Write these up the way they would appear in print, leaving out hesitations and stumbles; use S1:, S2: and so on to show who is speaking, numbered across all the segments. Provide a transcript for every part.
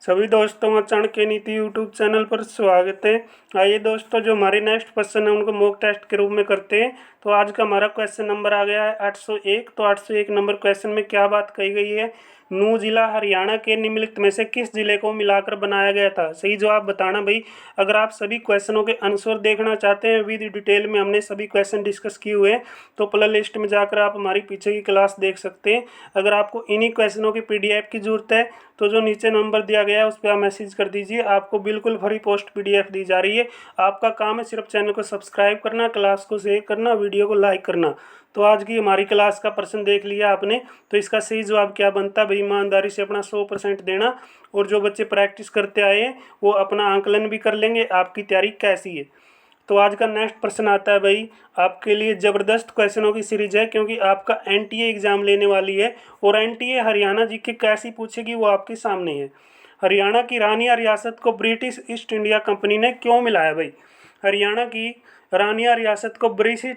S1: सभी दोस्तों का चाणक्य नीति यूट्यूब चैनल पर स्वागत है। आइए दोस्तों, जो हमारे नेक्स्ट क्वेश्चन है उनको मॉक टेस्ट के रूप में करते हैं। तो आज का हमारा क्वेश्चन नंबर आ गया है 801। तो 801 नंबर क्वेश्चन में क्या बात कही गई है? नूह जिला हरियाणा के निम्नलिखित में से किस जिले को मिलाकर बनाया गया था? सही जवाब बताना भाई। अगर आप सभी क्वेश्चनों के आंसर देखना चाहते हैं विद डिटेल में, हमने सभी क्वेश्चन डिस्कस किए हुए हैं, तो प्ले लिस्ट में जाकर आप हमारी पीछे की क्लास देख सकते हैं। अगर आपको इन्हीं क्वेश्चनों की PDF की जरूरत है तो जो नीचे नंबर दिया गया है उस पर आप मैसेज कर दीजिए, आपको बिल्कुल फ्री पोस्ट PDF दी जा रही है। आपका काम है सिर्फ चैनल को सब्सक्राइब करना, क्लास को शेयर करना, वीडियो को लाइक करना। तो आज की हमारी क्लास का प्रश्न देख लिया आपने, तो इसका सही जवाब क्या बनता है भाई? ईमानदारी से अपना 100% देना, और जो बच्चे प्रैक्टिस करते आए हैं वो अपना आंकलन भी कर लेंगे आपकी तैयारी कैसी है। तो आज का नेक्स्ट प्रश्न आता है भाई, आपके लिए ज़बरदस्त क्वेश्चनों की सीरीज है, क्योंकि आपका NTA एग्ज़ाम लेने वाली है और NTA हरियाणा जी के कैसी पूछेगी वो आपके सामने है। हरियाणा की रानिया रियासत को ब्रिटिश ईस्ट इंडिया कंपनी ने क्यों मिलाया भाई? हरियाणा की रानिया रियासत को ब्रिटिश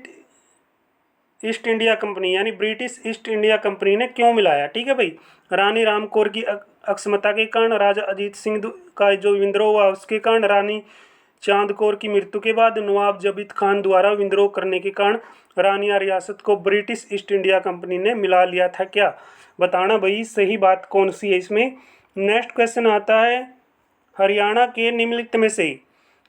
S1: ईस्ट इंडिया कंपनी यानी ब्रिटिश ईस्ट इंडिया कंपनी ने क्यों मिलाया? ठीक है भाई। रानी राम कौर की अक्षमता के कारण, राजा अजीत सिंह का जो विद्रोह हुआ उसके कारण, रानी चांद कौर की मृत्यु के बाद, नवाब जबीत खान द्वारा विद्रोह करने के कारण रानिया रियासत को ब्रिटिश ईस्ट इंडिया कंपनी ने मिला लिया था। क्या बताना भाई, सही बात कौन सी है इसमें। नेक्स्ट क्वेश्चन आता है, हरियाणा के निम्नलिखित में से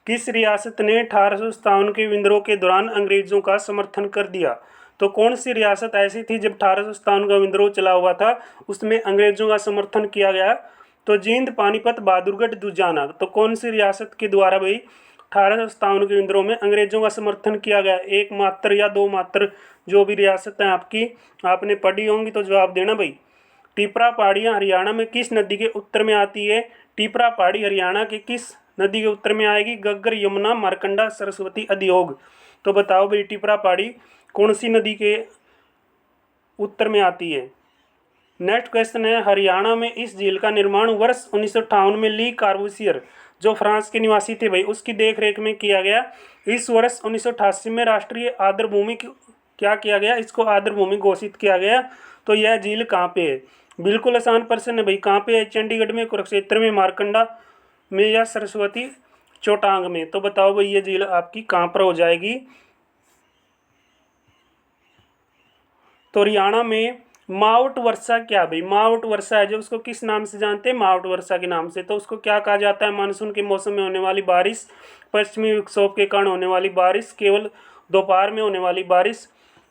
S1: किस रियासत ने 1857 के विद्रोह के दौरान अंग्रेजों का समर्थन कर दिया? तो कौन सी रियासत ऐसी थी जब 1857 का विद्रोह चला हुआ था उसमें अंग्रेजों का समर्थन किया गया? तो जींद, पानीपत, बहादुरगढ़, दुजाना। तो कौन सी रियासत के द्वारा भाई 1857 के विद्रोह में अंग्रेजों का समर्थन किया गया? एक मात्र या दो मात्र, जो भी रियासतें आपकी आपने पढ़ी होंगी तो जवाब देना भाई। टिपरा पहाड़ियाँ हरियाणा में किस नदी के उत्तर में आती है? टिपरा पहाड़ी हरियाणा के किस नदी के उत्तर में आएगी? गग्गर, यमुना, मारकंडा, सरस्वती, अधयोग। तो बताओ भाई, टिपरा पहाड़ी कौन सी नदी के उत्तर में आती है? नेक्स्ट क्वेश्चन है, हरियाणा में इस झील का निर्माण वर्ष 1958 में ली कार्बूसियर, जो फ्रांस के निवासी थे भाई, उसकी देखरेख में किया गया। इस वर्ष 1988 में राष्ट्रीय आर्द्र भूमि क्या किया गया? इसको आर्द्र भूमि घोषित किया गया। तो यह झील कहाँ पे है? बिल्कुल आसान प्रश्न है भाई। कहाँ पे है? चंडीगढ़ में, कुरुक्षेत्र में, मारकंडा में, या सरस्वती चौटांग में? तो बताओ भाई, ये झील आपकी कहाँ पर हो जाएगी? तो हरियाणा में माउंट वर्षा क्या भाई? माउंट वर्षा है जो, उसको किस नाम से जानते हैं? माउंट वर्षा के नाम से। तो उसको क्या कहा जाता है? मानसून के मौसम में होने वाली बारिश, पश्चिमी विक्षोभ के कारण होने वाली बारिश, केवल दोपहर में होने वाली बारिश,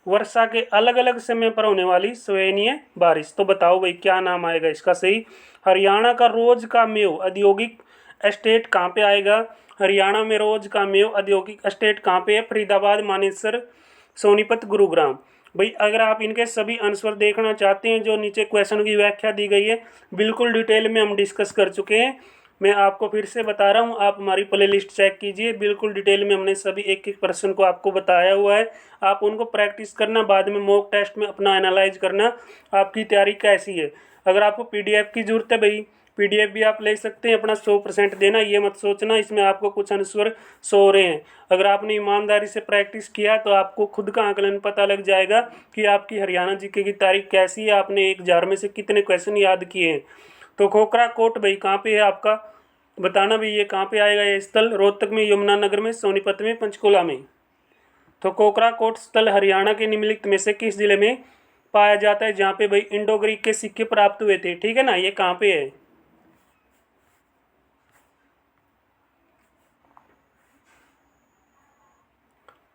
S1: वर्षा के अलग अलग समय पर होने वाली सवैनीय बारिश। तो बताओ भाई, क्या नाम आएगा इसका सही? हरियाणा का रोज का मेव औद्योगिक एस्टेट कहाँ पे आएगा? हरियाणा में रोज का मेव औद्योगिक एस्टेट कहाँ पे है? फरीदाबाद, मानेसर, सोनीपत, गुरुग्राम। भाई अगर आप इनके सभी आंसर देखना चाहते हैं, जो नीचे क्वेश्चन की व्याख्या दी गई है बिल्कुल डिटेल में हम डिस्कस कर चुके हैं। मैं आपको फिर से बता रहा हूँ, आप हमारी प्ले लिस्ट चेक कीजिए, बिल्कुल डिटेल में हमने सभी एक एक प्रश्न को आपको बताया हुआ है। आप उनको प्रैक्टिस करना, बाद में मॉक टेस्ट में अपना एनालाइज करना आपकी तैयारी कैसी है। अगर आपको PDF की ज़रूरत है भाई, PDF भी आप ले सकते हैं, अपना 100% देना। ये मत सोचना इसमें आपको कुछ आंसर सो रहे हैं। अगर आपने ईमानदारी से प्रैक्टिस किया तो आपको खुद का आकलन पता लग जाएगा कि आपकी हरियाणा GK की तारीख कैसी है, आपने 1000 में से कितने क्वेश्चन याद किए हैं। तो खोखरा कोट भाई कहाँ पे है आपका? बताना भाई, ये कहाँ पे आएगा ये स्थल? रोहतक में, यमुनानगर में, सोनीपत में, पंचकुला में। तो कोकरा कोट स्थल हरियाणा के निम्नलिखित में से किस जिले में पाया जाता है, जहाँ पे भाई इंडो ग्रीक के सिक्के प्राप्त हुए थे? ठीक है ना, ये कहाँ पे है?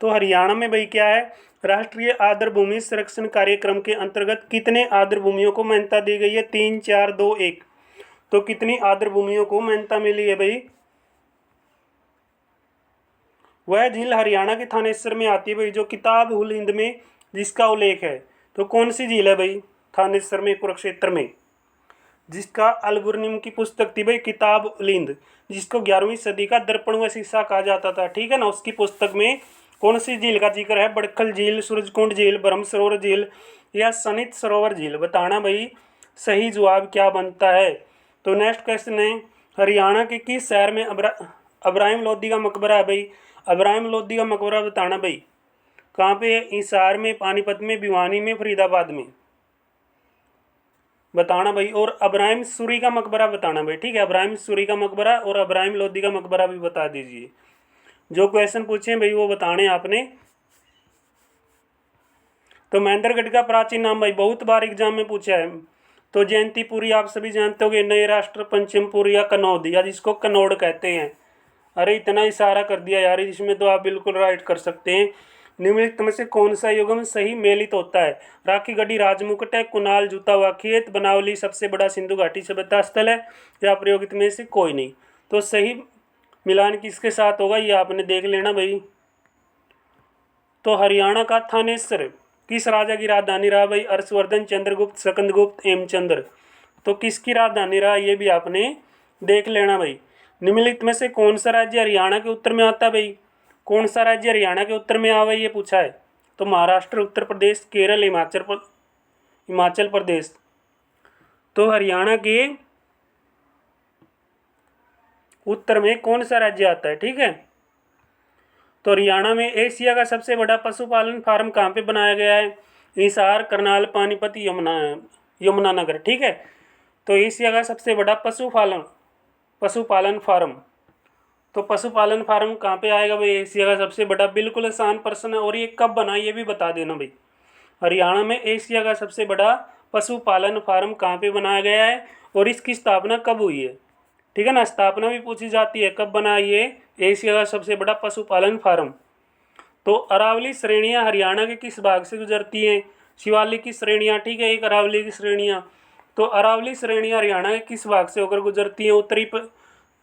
S1: तो हरियाणा में भाई क्या है? राष्ट्रीय आर्द्र भूमि संरक्षण कार्यक्रम के अंतर्गत कितने आर्द्र भूमियों को मान्यता दी गई है? 3, 4, 2, 1। तो कितनी आर्द्र भूमियों को मान्यता मिली है भाई? वह झील हरियाणा के थानेसर में आती है भाई, जो किताब उल हिंद में जिसका उल्लेख है। तो कौन सी झील है भाई? थानेसर में, कुरुक्षेत्र में, जिसका अलगुरनिम की पुस्तक थी भाई किताब उल हिंद, जिसको 11वीं सदी का दर्पण व शीशा कहा जाता था। ठीक है ना, उसकी पुस्तक में कौन सी झील का जिक्र है? बड़खल झील, सूरजकुंड झील, ब्रह्म सरोवर झील, या सनित सरोवर झील। बताना भाई, सही जवाब क्या बनता है। तो नेक्स्ट क्वेश्चन है, हरियाणा के किस शहर में अब्राहिम लोधी का मकबरा है भाई? अब्राहिम लोधी का मकबरा बताना भाई कहाँ पे है? हिसार में, पानीपत में, भिवानी में, फरीदाबाद में। बताना भाई। और अब्राहिम सूरी का मकबरा बताना भाई, ठीक है। अब्राहिम सूरी का मकबरा और अब्राहिम लोदी का मकबरा भी बता दीजिए। जो क्वेश्चन पूछे हैं भाई वो बताने आपने। तो महेंद्रगढ़ का प्राचीन नाम भाई बहुत बार एग्जाम में पूछा है। तो जयंतीपुरी आप सभी जानते होंगे, नए राष्ट्र पंचमपुर या कनौद या जिसको कनौड़ कहते हैं। अरे इतना इशारा कर दिया यार, इसमें तो आप बिल्कुल राइट कर सकते हैं। निम्नलिखित में से कौन सा युग्म सही मेलित होता है? राखी गढ़ी राजमुकुट है, कुनाल जूता हुआ खेत, बनावली सबसे बड़ा सिंधु घाटी सभ्यता स्थल है, या प्रयोगित में से कोई नहीं। तो सही मिलान किसके साथ होगा ये आपने देख लेना भाई। तो हरियाणा का थानेसर किस राजा की राजधानी रहा भाई? हर्षवर्धन, चंद्रगुप्त, सकंदगुप्त, हेमचंद्र। तो किसकी राजधानी रहा ये भी आपने देख लेना भाई। निम्नलिखित में से कौन सा राज्य हरियाणा के उत्तर में आता है भाई? कौन सा राज्य हरियाणा के उत्तर में आवा ये पूछा है। तो महाराष्ट्र, उत्तर प्रदेश, केरल, हिमाचल प्रदेश। तो हरियाणा के उत्तर में कौन सा राज्य आता है, ठीक है। तो हरियाणा में एशिया का सबसे बड़ा पशुपालन फार्म कहाँ पे बनाया गया है? हिसार, करनाल, पानीपत, यमुनानगर, ठीक है। तो एशिया का सबसे बड़ा पशुपालन फार्म। तो पशुपालन फार्म कहाँ पे आएगा भाई? एशिया का सबसे बड़ा। बिल्कुल आसान प्रश्न है। और ये कब बना ये भी बता देना भाई। हरियाणा में एशिया का सबसे बड़ा पशुपालन फार्म कहाँ पे बनाया गया है और इसकी स्थापना कब हुई है, ठीक है ना। स्थापना भी पूछी जाती है, कब बना ये एशिया का सबसे बड़ा पशुपालन फार्म। तो अरावली श्रेणियाँ हरियाणा के किस भाग से गुजरती हैं? शिवालिक की श्रेणियाँ, ठीक है, एक अरावली की श्रेणियाँ। तो अरावली श्रेणियाँ हरियाणा के किस भाग से होकर गुजरती हैं? उत्तरी,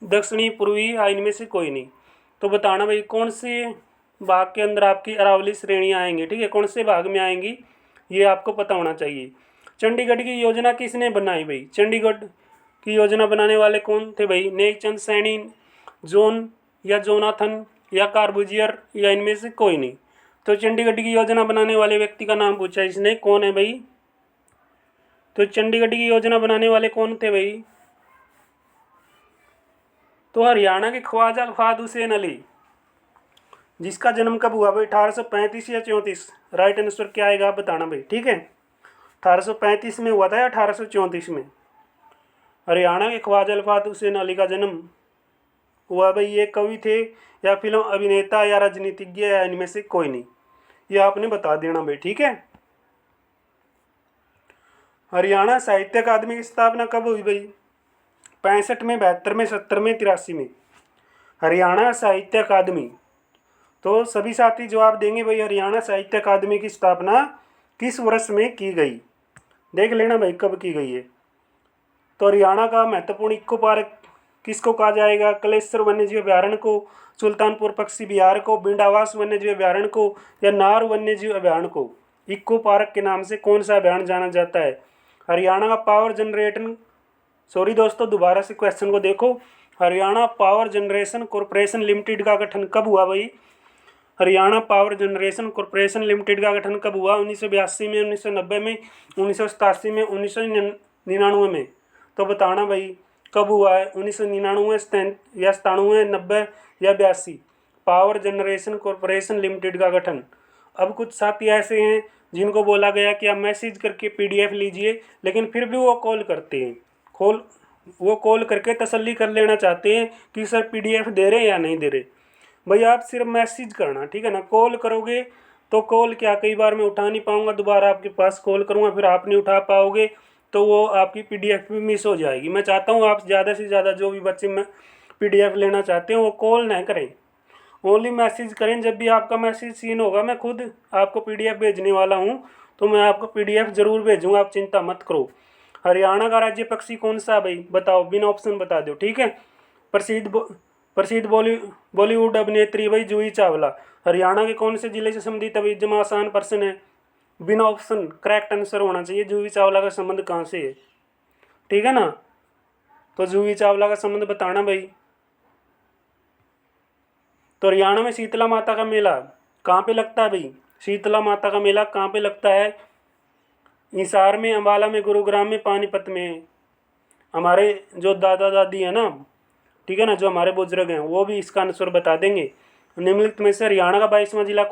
S1: दक्षिणी, पूर्वी, या इनमें से कोई नहीं। तो बताना भाई कौन से भाग के अंदर आपकी अरावली श्रेणियाँ आएंगी, ठीक है, कौन से भाग में आएंगी ये आपको पता होना चाहिए। चंडीगढ़ की योजना किसने बनाई भाई? चंडीगढ़ की योजना बनाने वाले कौन थे भाई? नेकचंद सैनी, जॉन या जोनाथन या कार्बुजियर, या इनमें से कोई नहीं। तो चंडीगढ़ की योजना बनाने वाले व्यक्ति का नाम पूछा इसने, कौन है भाई? तो चंडीगढ़ की योजना बनाने वाले कौन थे भाई? तो हरियाणा के ख्वाजा फहद हुसैन अली, जिसका जन्म कब हुआ भाई? 1835 या 34? राइट आंसर क्या आएगा आप बताना भाई, ठीक है। 1835 में हुआ था या 1834 में? हरियाणा के ख्वाजा फहद हुसैन अली का जन्म हुआ भाई। ये कवि थे या फिल्म अभिनेता या राजनीतिज्ञ या इनमें से कोई नहीं, ये आपने बता देना भाई, ठीक है। हरियाणा साहित्य अकादमी की स्थापना कब हुई भाई? 65 में, 72 में, 70 में, 83 में? हरियाणा साहित्य अकादमी। तो सभी साथी जवाब देंगे भाई, हरियाणा साहित्य अकादमी की स्थापना किस वर्ष में की गई? देख लेना भाई कब की गई है। तो हरियाणा का महत्वपूर्ण इको पार्क किसको कहा जाएगा? कलेश्वर वन्यजीव अभ्यारण्य को, सुल्तानपुर पक्षी विहार को, बिंड आवास वन्यजीव अभ्यारण्य को, या नार वन्यजीव अभ्यारण्य को? इको पार्क के नाम से कौन सा अभ्यारण्य जाना जाता है? हरियाणा का पावर जनरेशन, सॉरी दोस्तों दोबारा से क्वेश्चन को देखो। Haryana power generation corporation limited का गठन कब हुआ भाई? Haryana power generation corporation limited का गठन कब हुआ? 1982 में, 1990 में, 1987 में, 1999 में? तो बताना भाई कब हुआ है? 1999 या 97, 90 या 82? पावर जनरेशन कॉरपोरेशन लिमिटेड का गठन। अब कुछ साथी ऐसे हैं जिनको बोला गया कि आप मैसेज करके पीडीएफ लीजिए, लेकिन फिर भी वो कॉल करते हैं। वो कॉल करके तसल्ली कर लेना चाहते हैं कि सर पीडीएफ दे रहे हैं या नहीं दे रहे। भाई आप सिर्फ मैसेज करना, ठीक है ना। कॉल करोगे तो कॉल क्या, कई बार मैं उठा नहीं पाऊंगा, दोबारा आपके पास कॉल करूंगा, फिर आप नहीं उठा पाओगे तो वो आपकी पीडीएफ भी मिस हो जाएगी। मैं चाहता हूँ आप ज़्यादा से ज़्यादा जो भी बच्चे में पीडीएफ लेना चाहते हैं वो कॉल ना करें, ओनली मैसेज करें। जब भी आपका मैसेज सीन होगा मैं खुद आपको पीडीएफ भेजने वाला हूँ, तो मैं आपको पीडीएफ ज़रूर भेजूँगा, आप चिंता मत करो। हरियाणा का राज्य पक्षी कौन सा है भाई? बताओ, बिना ऑप्शन बता दो, ठीक है। प्रसिद्ध बॉलीवुड अभिनेत्री भाई जूही चावला। हरियाणा के कौन से जिले से संबंधित है भाई? जमा आसान प्रश्न है, बिना ऑप्शन करेक्ट आंसर होना चाहिए। जूही चावला का संबंध कहाँ से है, ठीक है ना। तो जूही चावला का संबंध बताना भाई। तो हरियाणा में शीतला माता का मेला कहाँ पे लगता है भाई? शीतला माता का मेला कहाँ पे लगता है? हिसार में, अम्बाला में, गुरुग्राम में, पानीपत में? हमारे जो दादा दादी है ना, ठीक है ना, जो हमारे बुजुर्ग हैं वो भी इसका आंसर बता देंगे। निम्नलिखित में से हरियाणा का 22वां जिला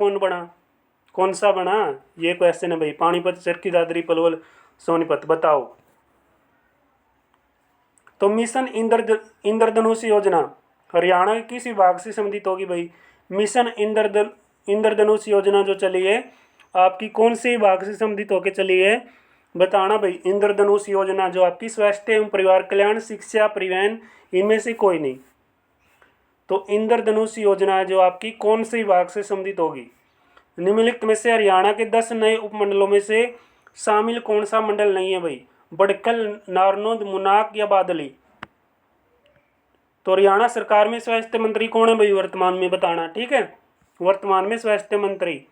S1: कौन सा बना? ये क्वेश्चन है भाई। पानीपत, चरखी दादरी, पलवल, सोनीपत? बताओ। तो मिशन इंद्रधनुष योजना हरियाणा के किस विभाग से संबंधित होगी भाई? मिशन इंद्रधनुष योजना जो चली है आपकी कौन से विभाग से संबंधित होकर चली है बताना भाई। इंद्रधनुष योजना जो आपकी स्वास्थ्य एवं परिवार कल्याण, शिक्षा, परिवहन, इनमें से कोई नहीं। तो इंद्रधनुष योजना जो आपकी कौन से विभाग से संबंधित होगी? निम्नलिखित में से हरियाणा के 10 नए उपमंडलों में से शामिल कौन सा मंडल नहीं है भाई? बड़कल, नारनौंद, मुनाक या बादली? तो हरियाणा सरकार में स्वास्थ्य मंत्री कौन है भाई वर्तमान में बताना, ठीक है। वर्तमान में स्वास्थ्य मंत्री।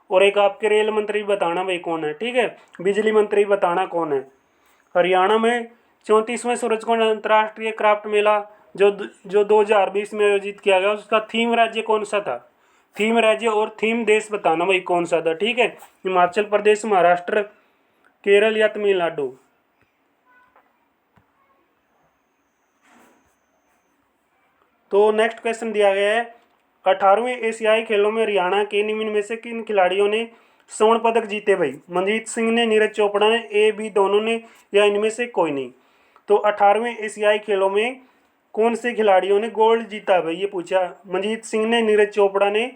S1: और एक आपके रेल मंत्री बताना भाई कौन है, ठीक है। बिजली मंत्री बताना कौन है। हरियाणा में 34वें सूरजकुंड अंतर्राष्ट्रीय क्राफ्ट मेला जो 2020 में आयोजित किया गया उसका थीम राज्य कौन सा था? थीम राज्य और थीम देश बताना भाई कौन सा था, ठीक है। हिमाचल प्रदेश, महाराष्ट्र, केरल या तमिलनाडु? तो नेक्स्ट क्वेश्चन दिया गया है 18वें एशियाई खेलों में हरियाणा के निम्न में से किन खिलाड़ियों ने स्वर्ण पदक जीते भाई? मनजीत सिंह ने, नीरज चोपड़ा ने, ए बी दोनों ने या इनमें से कोई नहीं? तो 18वें एशियाई खेलों में कौन से खिलाड़ियों ने गोल्ड जीता भाई? ये पूछा। मनजीत सिंह ने, नीरज चोपड़ा ने,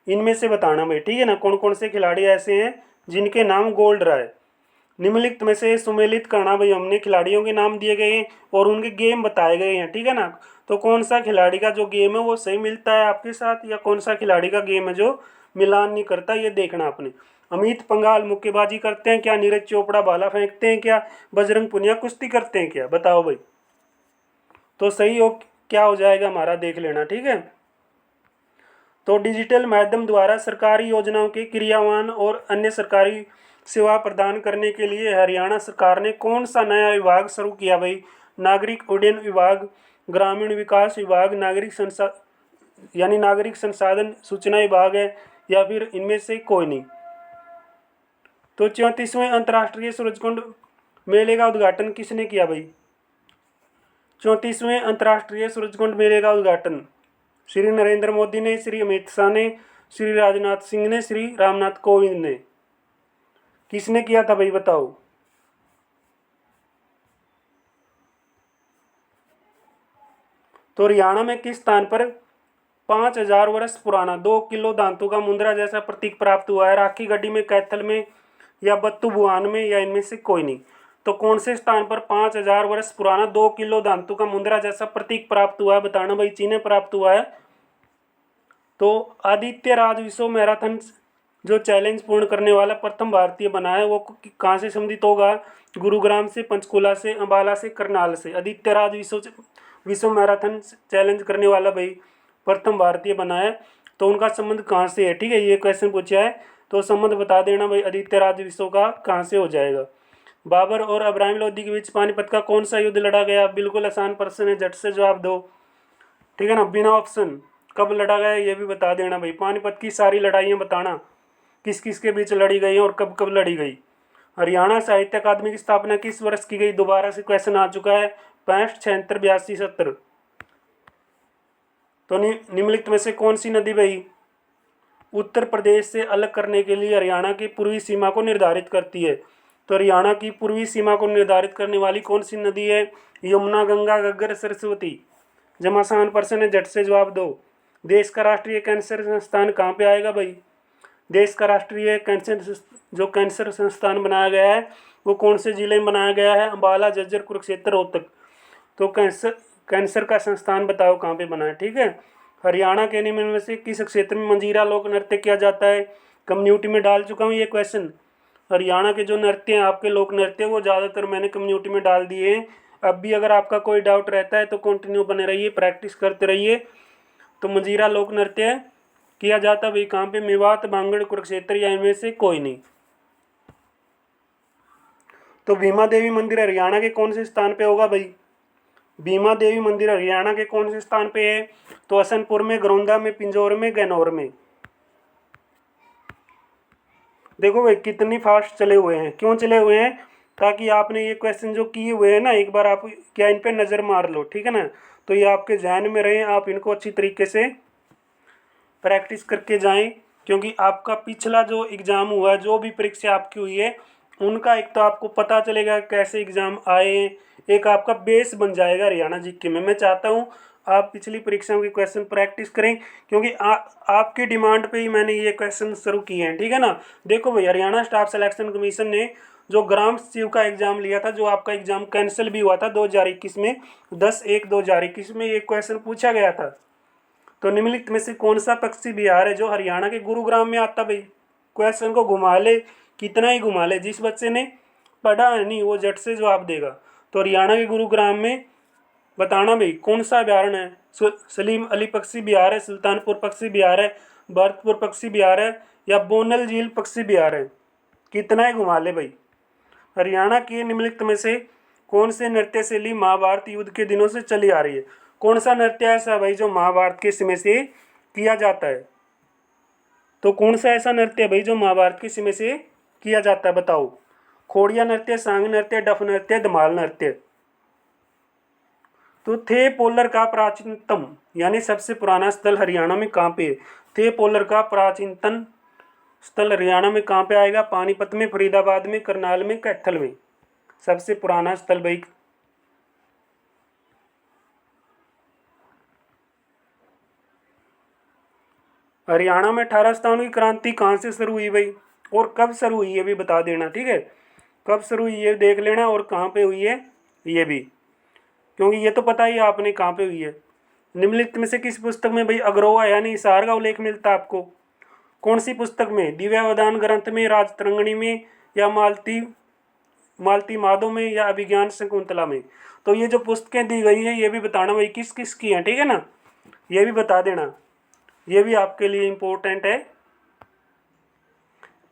S1: इनमें से बताना भाई, ठीक है ना। कौन कौन से खिलाड़ी ऐसे हैं जिनके नाम गोल्ड रहा है? निम्नलिखित में से सुमेलित करना भाई, हमने खिलाड़ियों के नाम दिए गए हैं और उनके गेम बताए गए हैं, ठीक है ना। तो कौन सा खिलाड़ी का जो गेम है वो सही मिलता है आपके साथ या कौन सा खिलाड़ी का गेम है जो मिलान नहीं करता, ये देखना आपने। अमित पंघाल मुक्केबाजी करते हैं क्या? नीरज चोपड़ा भाला फेंकते हैं क्या? बजरंग पुनिया कुश्ती करते हैं क्या? बताओ भाई। तो सही हो क्या हो जाएगा हमारा, देख लेना, ठीक है। तो डिजिटल माध्यम द्वारा सरकारी योजनाओं के क्रियान्वयन और अन्य सरकारी सेवा प्रदान करने के लिए हरियाणा सरकार ने कौन सा नया विभाग शुरू किया भाई? नागरिक उड्डयन विभाग, ग्रामीण विकास विभाग, नागरिक संसाधन सूचना विभाग है या फिर इनमें से कोई नहीं? तो 34वें अंतर्राष्ट्रीय सूरजकुंड मेले का उद्घाटन किसने किया भाई? 34वें अंतर्राष्ट्रीय सूरजकुंड मेले का उद्घाटन श्री नरेंद्र मोदी ने, श्री अमित शाह ने, श्री राजनाथ सिंह ने, श्री रामनाथ कोविंद ने, किसने किया था भाई बताओ। तो हरियाणा में किस स्थान पर 5000 वर्ष पुराना 2 किलो धातु का मुद्रा जैसा प्रतीक प्राप्त हुआ है? राखी गढ़ी में, कैथल में या बत्तू भुआन में या इनमें से कोई नहीं? तो कौन से स्थान पर 5000 वर्ष पुराना 2 किलो धातु का मुद्रा जैसा प्रतीक प्राप्त हुआ है बताना भाई। चीन में प्राप्त हुआ है। तो आदित्य राज विश्व मैराथन जो चैलेंज पूर्ण करने वाला प्रथम भारतीय बना है वो कहाँ से संबंधित होगा? गुरुग्राम से, पंचकुला से, अंबाला से, करनाल से। आदित्य राज विश्व मैराथन चैलेंज करने वाला भाई प्रथम भारतीय बना है, तो उनका संबंध कहाँ से है, ठीक है। ये क्वेश्चन पूछा है तो संबंध बता देना भाई आदित्य राज विश्व का कहाँ से हो जाएगा। बाबर और अब्राहिम लोदी के बीच पानीपत का कौन सा युद्ध लड़ा गया? बिल्कुल आसान प्रश्न है, झट से जवाब दो, ठीक है ना, बिना ऑप्शन। कब लड़ा गया ये भी बता देना भाई। पानीपत की सारी लड़ाइयाँ बताना किस किस के बीच लड़ी गई और कब कब लड़ी गई। हरियाणा साहित्य अकादमी की स्थापना किस वर्ष की गई? दोबारा से क्वेश्चन आ चुका है, 65, 76, 82, 70। तो निम्नलिखित में से कौन सी नदी भाई उत्तर प्रदेश से अलग करने के लिए हरियाणा की पूर्वी सीमा को निर्धारित करती है? तो हरियाणा की पूर्वी सीमा को निर्धारित करने वाली कौन सी नदी है? यमुना, गंगा, घग्गर, सरस्वती। जब आसान प्रश्न है, झट से जवाब दो। देश का राष्ट्रीय कैंसर संस्थान कहाँ पे आएगा भाई? देश का राष्ट्रीय कैंसर संस्थान बनाया गया है वो कौन से जिले में बनाया गया है? अंबाला, झज्जर, कुरुक्षेत्र, रोहतक। तो कैंसर का संस्थान बताओ कहाँ पे बना है, ठीक है। हरियाणा के निम्न में से किस क्षेत्र में मंजीरा लोक नृत्य किया जाता है? कम्युनिटी में डाल चुका हूँ ये क्वेश्चन। हरियाणा के जो नृत्य हैं आपके लोक नृत्य वो ज़्यादातर मैंने कम्युनिटी में डाल दिए हैं। अब भी अगर आपका कोई डाउट रहता है तो कंटिन्यू बने रहिए, प्रैक्टिस करते रहिए। तो मंजीरा लोक नृत्य किया जाता भाई कहाँ पे? मेवात, बांगड़, कुरुक्षेत्र या इनमें से कोई नहीं। तो भीमा देवी मंदिर हरियाणा के कौन से स्थान पे होगा भाई? भीमा देवी मंदिर हरियाणा के कौन से स्थान पे है? तो हसनपुर में, गरौंदा में, पिंजौर में, गन्नौर में। देखो भाई कितनी फास्ट चले हुए हैं, क्यों चले हुए हैं? ताकि आपने ये क्वेश्चन जो किए हुए हैं ना एक बार आप क्या इन पे नज़र मार लो, ठीक है ना। तो ये आपके जहन में रहे, आप इनको अच्छी तरीके से प्रैक्टिस करके जाएं, क्योंकि आपका पिछला जो एग्ज़ाम हुआ है, जो भी परीक्षा आपकी हुई है उनका एक तो आपको पता चलेगा कैसे एग्ज़ाम आए, एक आपका बेस बन जाएगा हरियाणा जीके में। मैं चाहता हूँ आप पिछली परीक्षाओं के क्वेश्चन प्रैक्टिस करें, क्योंकि आपकी डिमांड पे ही मैंने ये क्वेश्चन शुरू किए हैं, ठीक है ना। देखो भाई, हरियाणा स्टाफ सिलेक्शन कमीशन ने जो ग्राम सचिव का एग्जाम लिया था, जो आपका एग्जाम कैंसिल भी हुआ था 2021 में, 10/1/2021 में ये क्वेश्चन पूछा गया था। तो निम्नलिखित में से कौन सा पक्षी बिहार है जो हरियाणा के गुरुग्राम में आता? भाई क्वेश्चन को घुमा ले, कितना ही घुमा ले, जिस बच्चे ने पढ़ा है नहीं वो झट से जवाब देगा। तो हरियाणा के गुरुग्राम में बताना भाई कौन सा अभ्यारण्य है। सलीम अली पक्षी बिहार है, सुल्तानपुर पक्षी बिहार है, भरतपुर पक्षी बिहार है, या बोनल झील पक्षी बिहार है। कितना ही घुमा ले भाई। हरियाणा के निम्नलिखित में से कौन से नृत्य शैली महाभारत युद्ध के दिनों से चली आ रही है? कौन सा नृत्य ऐसा भाई जो महाभारत के समय से किया जाता है? तो कौन सा ऐसा नृत्य है भाई जो महाभारत के समय से किया जाता है, बताओ। खोड़िया नृत्य, सांग नृत्य, डफ नृत्य, धमाल नृत्य। तो थे पोलर का प्राचीनतम यानी सबसे पुराना स्थल हरियाणा में कहाँ पे है? थे पोलर का प्राचीनतम स्थल हरियाणा में कहाँ पे आएगा? पानीपत में, फरीदाबाद में, करनाल में, कैथल में। सबसे पुराना स्थल भाई। हरियाणा में 18 स्थानों की क्रांति कहाँ से शुरू हुई भाई, और कब शुरू हुई है भी बता देना, ठीक है। कब शुरू हुई है देख लेना, और कहाँ पे हुई है ये भी, क्योंकि ये तो पता ही आपने कहाँ पे हुई है। निम्नलिखित में से किस पुस्तक में भाई अग्रोहा यानी हिसार का उल्लेख मिलता है आपको? कौन सी पुस्तक में? दिव्यावधान ग्रंथ में, राजतरंगिणी में, या मालती माधव में, या अभिज्ञान शकुंतला में? तो ये जो पुस्तकें दी गई है ये भी बताना भाई किस किस की हैं, ठीक है ना। ये भी बता देना, ये भी आपके लिए इम्पोर्टेंट है।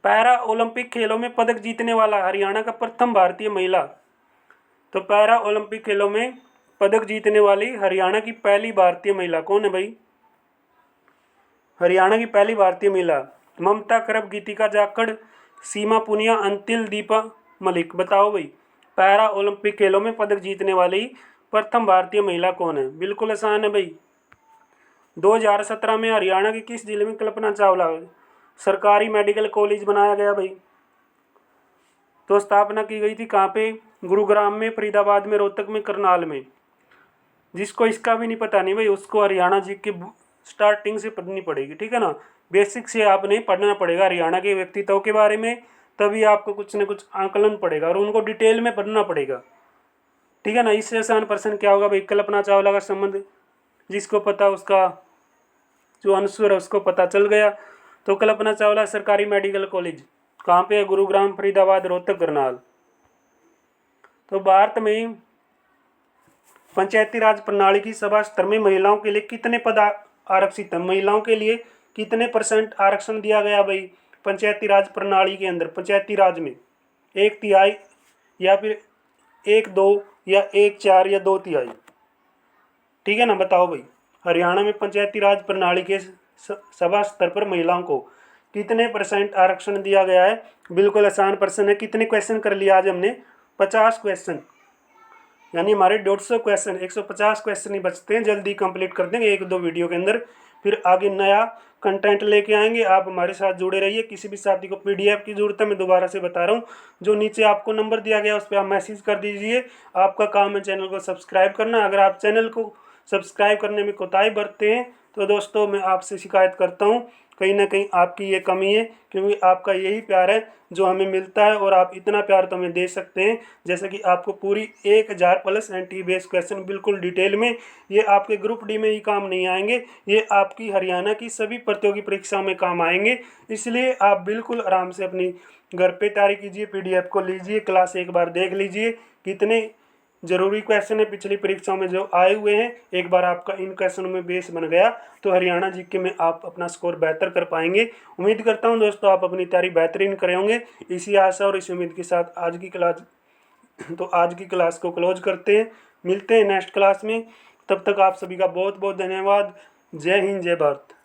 S1: पैरा ओलंपिक खेलों में पदक जीतने वाला हरियाणा का प्रथम भारतीय महिला। तो पैरा ओलंपिक खेलों में पदक जीतने वाली हरियाणा की पहली भारतीय महिला कौन है भाई? हरियाणा की पहली भारतीय महिला ममता करप, गीतिका जाखड़, सीमा पुनिया, अंतिल दीपा मलिक। बताओ भाई, पैरा ओलंपिक खेलों में पदक जीतने वाली प्रथम भारतीय महिला कौन है? बिल्कुल आसान है भाई। 2017 में हरियाणा के किस जिले में कल्पना चावला सरकारी मेडिकल कॉलेज बनाया गया भाई? तो स्थापना की गई थी कहाँ पे? गुरुग्राम में, फरीदाबाद में, रोहतक में, करनाल में। जिसको इसका भी नहीं पता नहीं भाई, उसको हरियाणा जी के स्टार्टिंग से पढ़नी पड़ेगी, ठीक है ना। बेसिक से आपने पढ़ना पड़ेगा हरियाणा के व्यक्तित्व के बारे में, तभी आपको कुछ न कुछ आकलन पड़ेगा और उनको डिटेल में पढ़ना पड़ेगा, ठीक है ना। इससे आसान प्रश्न क्या होगा भाई? कल्पना चावला का संबंध जिसको पता उसका जो आंसर है उसको पता चल गया। तो कल्पना चावला सरकारी मेडिकल कॉलेज कहाँ पे है? गुरुग्राम, फरीदाबाद, रोहतक, करनाल। तो भारत में पंचायती राज प्रणाली की सभा स्तर में महिलाओं के लिए कितने पद आरक्षित हैं? महिलाओं के लिए कितने % आरक्षण दिया गया भाई पंचायती राज प्रणाली के अंदर? पंचायती राज में 1/3 या फिर 1/2 या 1/4 या 2/3, ठीक है ना। बताओ भाई, हरियाणा में पंचायती राज प्रणाली के सभा स्तर पर महिलाओं को कितने % आरक्षण दिया गया है? बिल्कुल आसान प्रश्न है। कितने क्वेश्चन कर लिया आज हमने? 50 क्वेश्चन, यानी हमारे 150 क्वेश्चन, 150 क्वेश्चन ही बचते हैं। जल्दी कंप्लीट कर देंगे 1-2 वीडियो के अंदर, फिर आगे नया कंटेंट लेके आएंगे। आप हमारे साथ जुड़े रहिए। किसी भी साथी को PDF की ज़रूरत है, मैं दोबारा से बता रहा हूँ, जो नीचे आपको नंबर दिया गया उस पर आप मैसेज कर दीजिए। आपका काम है चैनल को सब्सक्राइब करना। अगर आप चैनल को सब्सक्राइब करने में कोताही बरतते हैं तो दोस्तों मैं आपसे शिकायत करता हूँ, कहीं ना कहीं आपकी ये कमी है, क्योंकि आपका यही प्यार है जो हमें मिलता है, और आप इतना प्यार तो हमें दे सकते हैं जैसे कि आपको पूरी 1000+ NT बेस्ड क्वेश्चन बिल्कुल डिटेल में, ये आपके ग्रुप डी में ही काम नहीं आएंगे, ये आपकी हरियाणा की सभी प्रतियोगी परीक्षाओं में काम आएंगे। इसलिए आप बिल्कुल आराम से अपनी घर पे तैयारी कीजिए, PDF को लीजिए, क्लास एक बार देख लीजिए, कितने जरूरी क्वेश्चन है पिछली परीक्षाओं में जो आए हुए हैं। एक बार आपका इन क्वेश्चनों में बेस बन गया तो हरियाणा जीके में आप अपना स्कोर बेहतर कर पाएंगे। उम्मीद करता हूं दोस्तों आप अपनी तैयारी बेहतरीन करेंगे। इसी आशा और इस उम्मीद के साथ आज की क्लास को क्लोज करते हैं। मिलते हैं नेक्स्ट क्लास में, तब तक आप सभी का बहुत बहुत धन्यवाद। जय हिंद, जय भारत।